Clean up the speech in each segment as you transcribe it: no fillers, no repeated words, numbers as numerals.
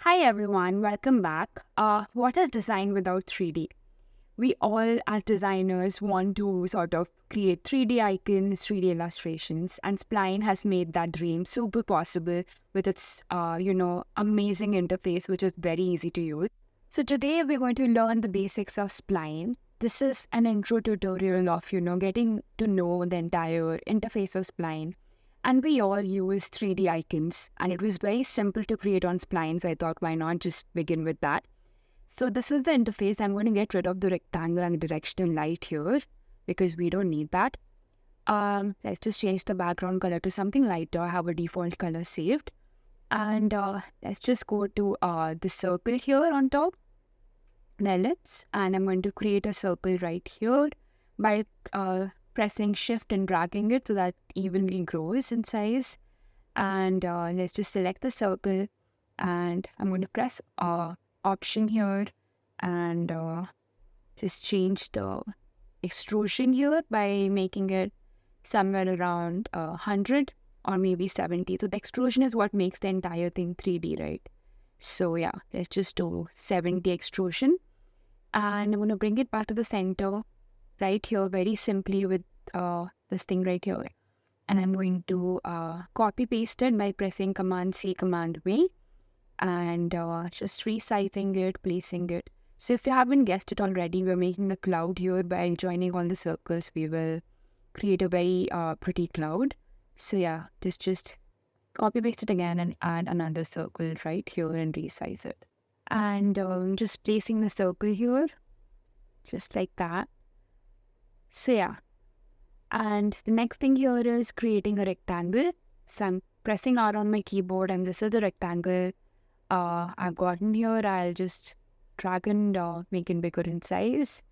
Hi everyone, welcome back. What is design without 3D? We all, as designers, want to sort of create 3D icons, 3D illustrations, and Spline has made that dream super possible with its, amazing interface, which is very easy to use. So today we're going to learn the basics of Spline. This is an intro tutorial of, getting to know the entire interface of Spline. And we all use 3D icons, and it was very simple to create on Spline, so I thought, why not just begin with that? So this is the interface. I'm going to get rid of the rectangle and the directional light here because we don't need that. Let's just change the background color to something lighter. I have a default color saved. And let's just go to the circle here on top, the ellipse, and I'm going to create a circle right here by pressing shift and dragging it so that evenly grows in size. And let's just select the circle, and I'm going to press option here and just change the extrusion here by making it somewhere around 100 or maybe 70. So the extrusion is what makes the entire thing 3D, right? So yeah, let's just do 70 extrusion. And I'm going to bring it back to the center right here very simply with this thing right here. And I'm going to copy paste it by pressing Command C, Command V, and just resizing it, placing it. So if you haven't guessed it already, we're making the cloud here by joining all the circles. We will create a very pretty cloud. So yeah, just copy paste it again and add another circle right here and resize it. And just placing the circle here, just like that. So yeah. And the next thing here is creating a rectangle. So I'm pressing R on my keyboard, and this is the rectangle I've gotten here. I'll just drag and make it bigger in size.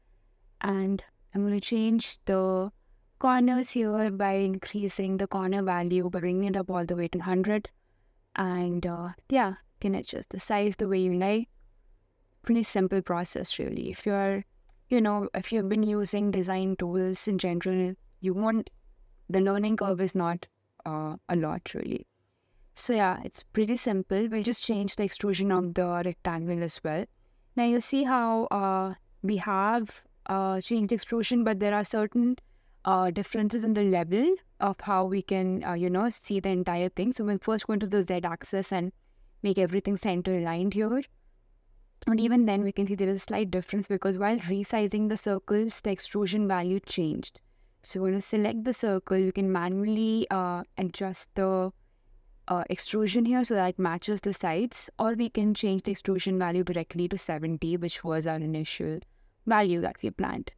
And I'm going to change the corners here by increasing the corner value, by bringing it up all the way to 100. And yeah, you can adjust the size the way you like. Pretty simple process, really. If if you've been using design tools in general, the learning curve is not a lot, really. So yeah, it's pretty simple. We'll just change the extrusion of the rectangle as well. Now you see how we have changed extrusion, but there are certain differences in the level of how we can, see the entire thing. So we'll first go into the Z axis and make everything center aligned here. And even then, we can see there is a slight difference because while resizing the circles, the extrusion value changed. So when you select the circle, you can manually adjust the extrusion here so that it matches the sides, or we can change the extrusion value directly to 70, which was our initial value that we planned.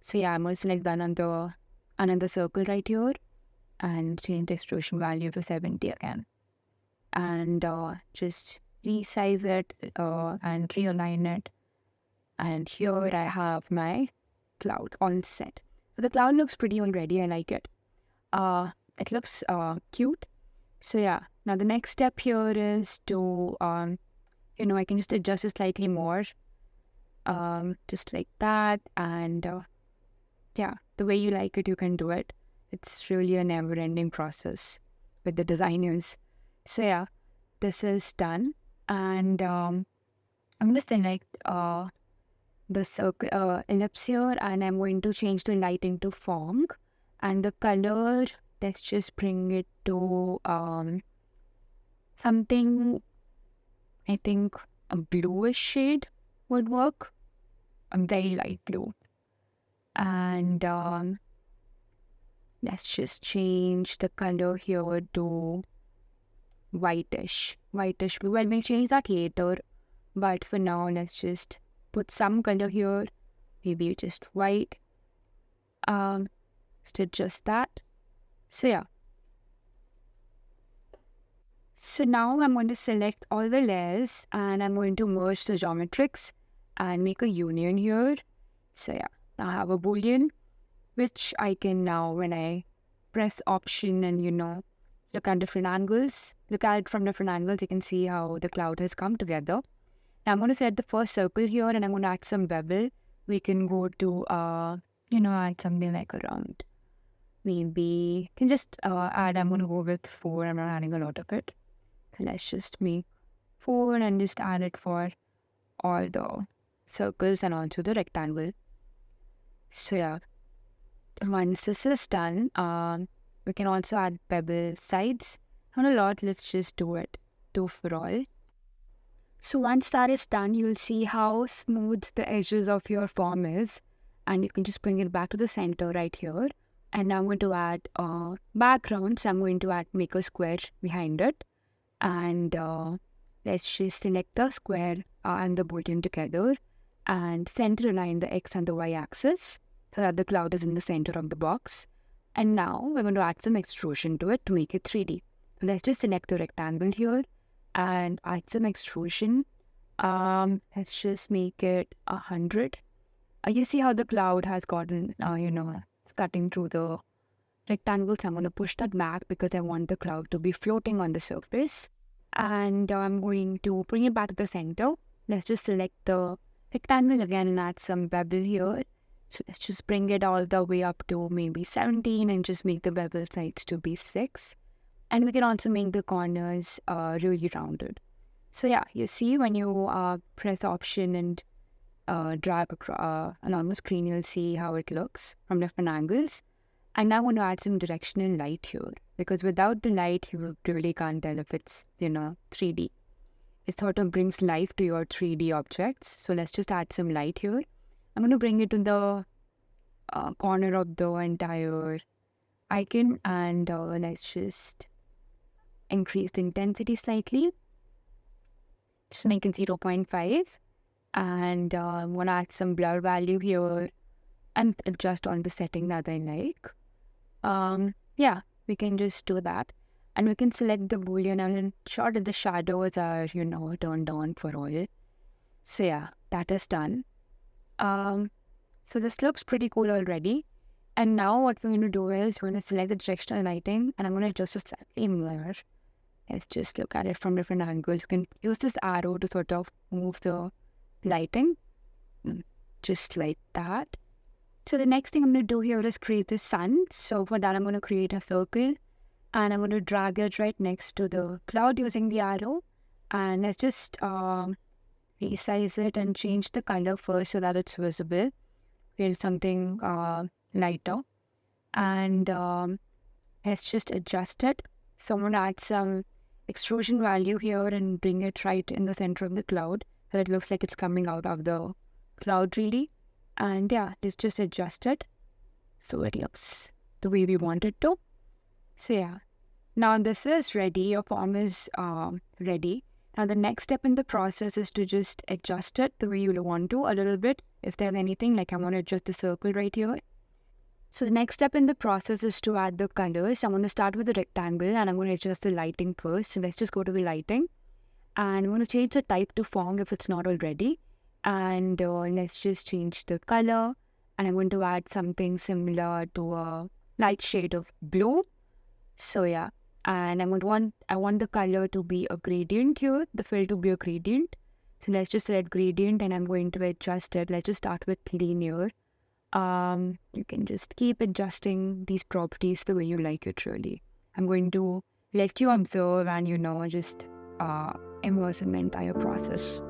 So yeah, I'm going to select another circle right here and change the extrusion value to 70 again. And just resize it and realign it. And here I have my cloud all set. So the cloud looks pretty already. I like it. It looks cute. So yeah, now the next step here is to, I can just adjust it slightly more, just like that. And yeah, the way you like it, you can do it. It's really a never-ending process with the designers. So yeah, this is done. And I'm going to select the circle ellipse here, and I'm going to change the lighting to fog. And the color, let's just bring it to something, I think a bluish shade would work. A very light blue. And let's just change the color here to whitish blue. Well, we'll change that later, but for now, let's just put some color here, maybe just white. Just adjust that. So yeah. So now I'm going to select all the layers and I'm going to merge the geometrics and make a union here. So yeah, now I have a boolean, which I can now, when I press option and look at different angles, look at it from different angles, you can see how the cloud has come together. Now I'm going to set the first circle here and I'm going to add some bevel. We can go to, add something like around, maybe, I'm going to go with 4. I'm not adding a lot of it. So let's just make 4 and just add it for all the circles and also the rectangle. So yeah, once this is done, we can also add bevel sides. Not a lot, let's just do it 2 for all. So once that is done, you'll see how smooth the edges of your form is, and you can just bring it back to the center right here. And now I'm going to add background. So I'm going to make a square behind it, and let's just select the square and the boolean together, and center align the X and the Y axis so that the cloud is in the center of the box. And now we're going to add some extrusion to it to make it 3D. So let's just select the rectangle here and add some extrusion. Let's just make it 100. You see how the cloud has gotten, it's cutting through the rectangle. So I'm going to push that back because I want the cloud to be floating on the surface. And I'm going to bring it back to the center. Let's just select the rectangle again and add some bevel here. So let's just bring it all the way up to maybe 17 and just make the bevel sides to be 6. And we can also make the corners really rounded. So yeah, you see when you press Option and drag along the screen, you'll see how it looks from different angles. And now I'm going to add some directional light here, because without the light, you really can't tell if it's, 3D. It sort of brings life to your 3D objects. So let's just add some light here. I'm going to bring it to the corner of the entire icon, and let's just increase the intensity slightly. Just make it 0.5. And I'm going to add some blur value here and adjust all the setting that I like. Yeah, we can just do that. And we can select the boolean and ensure that the shadows are, turned on for all. So yeah, that is done. So this looks pretty cool already. And now what we're going to do is we're going to select the directional lighting, and I'm going to adjust it slightly more. Let's just look at it from different angles. You can use this arrow to sort of move the lighting, just like that. So the next thing I'm going to do here is create the sun. So for that, I'm going to create a circle, and I'm going to drag it right next to the cloud using the arrow. And let's just resize it and change the color first so that it's visible. Create something lighter. And let's just adjust it. So I'm going to add some extrusion value here and bring it right in the center of the cloud so it looks like it's coming out of the cloud really. And yeah, let's just adjust it so it looks the way we want it to. So yeah, now this is ready. Your form is ready. Now the next step in the process is to just adjust it the way you want to a little bit. If there's anything, like I want to adjust the circle right here. So the next step in the process is to add the colors. I'm going to start with the rectangle and I'm going to adjust the lighting first. So let's just go to the lighting. And I'm going to change the type to Phong if it's not already. And let's just change the color. And I'm going to add something similar to a light shade of blue. So yeah. And I want the color to be a gradient here, the fill to be a gradient. So let's just select gradient and I'm going to adjust it. Let's just start with linear. You can just keep adjusting these properties the way you like it really. I'm going to let you observe and just immerse in the entire process.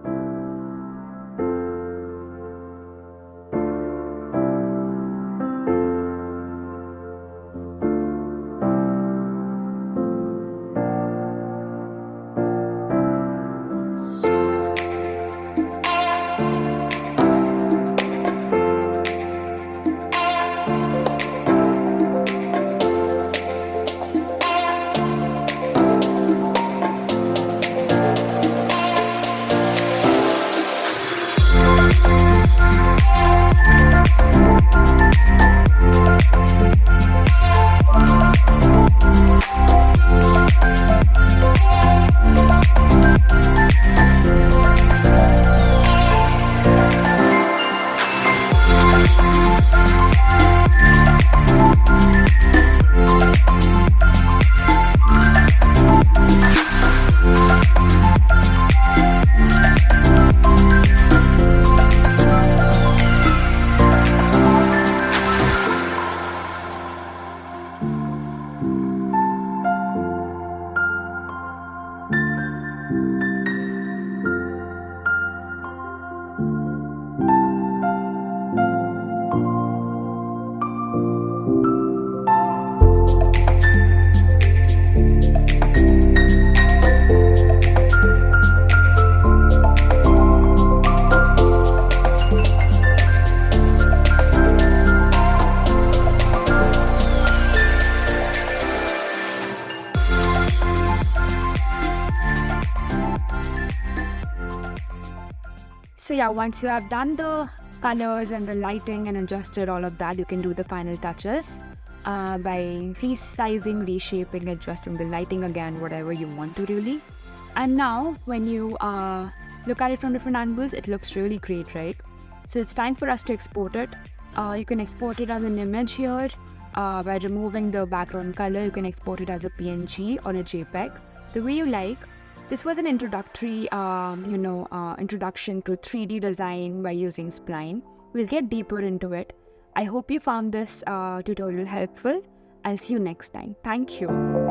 So yeah, once you have done the colors and the lighting and adjusted all of that, you can do the final touches by resizing, reshaping, adjusting the lighting again, whatever you want to really. And now when you look at it from different angles, it looks really great, right? So it's time for us to export it. You can export it as an image here by removing the background color. You can export it as a PNG or a JPEG, the way you like. This was an introductory, introduction to 3D design by using Spline. We'll get deeper into it. I hope you found this tutorial helpful. I'll see you next time. Thank you.